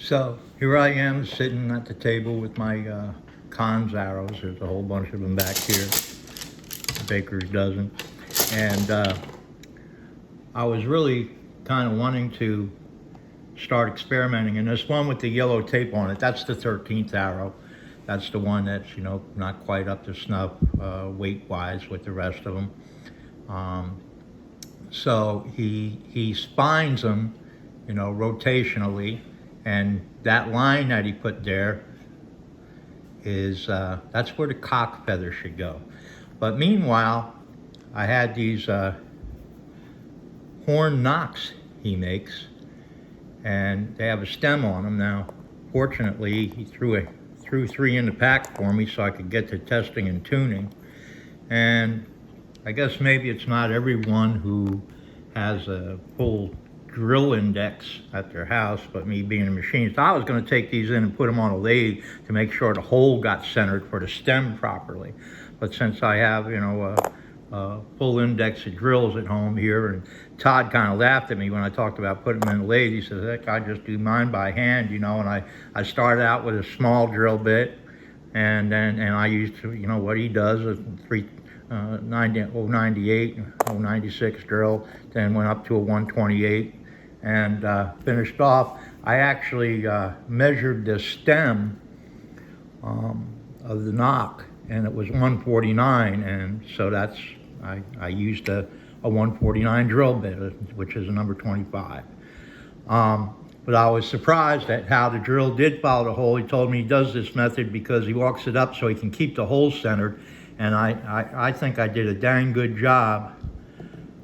So here I am sitting at the table with my Cons arrows. There's a whole bunch of them back here, baker's dozen. And I was really kind of wanting to start experimenting. And this one with the yellow tape on it, that's the 13th arrow. That's the one that's, not quite up to snuff weight-wise with the rest of them. So he spines them, rotationally. And that line that he put there is, that's where the cock feather should go. But meanwhile, I had these horn Nocks he makes, and they have a stem on them. Now, fortunately, he threw 3 in the pack for me so I could get to testing and tuning. And I guess maybe it's not everyone who has a full drill index at their house, but me being a machinist, I was going to take these in and put them on a lathe to make sure the hole got centered for the stem properly. But since I have, a full index of drills at home here, and Todd kind of laughed at me when I talked about putting them in the lathe. He says, heck, I just do mine by hand, and I started out with a small drill bit, and I used, what he does, a 098, 096 drill, then went up to a 128, and finished off. I actually measured the stem of the knock, and it was 149, and so that's, I used a 149 drill bit, which is a number 25. But I was surprised at how the drill did follow the hole. He told me he does this method because he walks it up so he can keep the hole centered, and I think I did a dang good job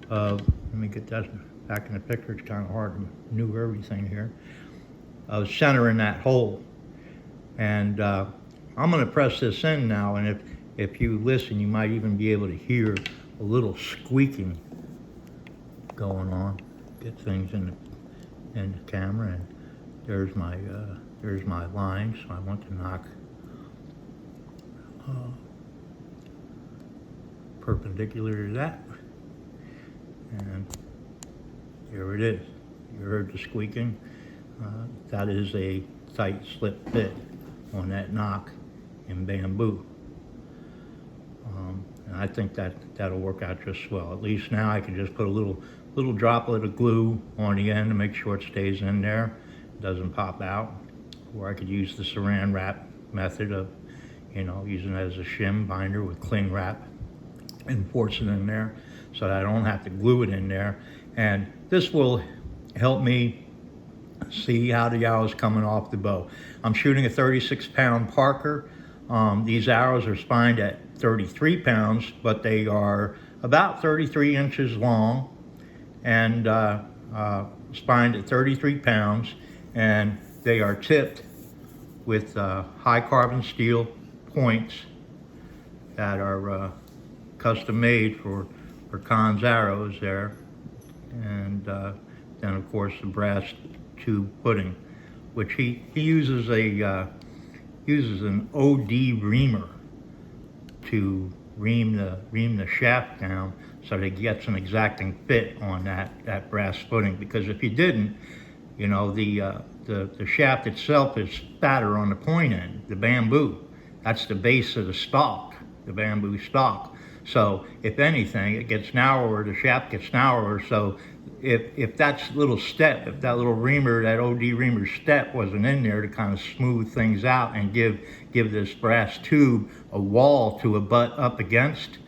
of, let me get that back in the picture, it's kind of hard to maneuver everything here, of centering that hole. And I'm going to press this in now, and if you listen, you might even be able to hear a little squeaking going on. Get things in the camera, and there's my line. So I want to knock perpendicular to that, and there it is. You heard the squeaking. That is a tight slip fit on that knock in bamboo. And I think that'll work out just well. At least now I can just put a little droplet of glue on the end to make sure it stays in there, doesn't pop out. Or I could use the saran wrap method of, using it as a shim binder with cling wrap and force it in there so that I don't have to glue it in there. And this will help me see how the arrow's coming off the bow. I'm shooting a 36-pound Parker. These arrows are spined at 33 pounds, but they are about 33 inches long and spined at 33 pounds, and they are tipped with high carbon steel points that are custom made for Cons arrows there. And then of course the brass tube pudding, which he uses an OD reamer to ream the shaft down so that it gets an exacting fit on that brass footing. Because if you didn't, the shaft itself is fatter on the point end, the bamboo. That's the base of the stalk, the bamboo stalk. So if anything, it gets narrower, the shaft gets narrower. So if that little step, if that little reamer, that OD reamer step wasn't in there to kind of smooth things out and give this brass tube a wall to butt up against,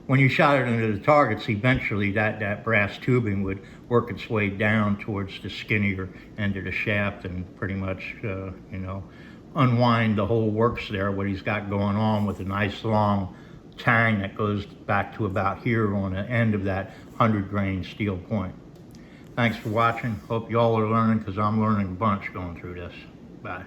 when you shot it into the targets, eventually that brass tubing would work its way down towards the skinnier end of the shaft and pretty much, unwind the whole works there, what he's got going on with a nice long tang that goes back to about here on the end of that 100-grain steel point. Thanks for watching. Hope you all are learning, because I'm learning a bunch going through this. Bye.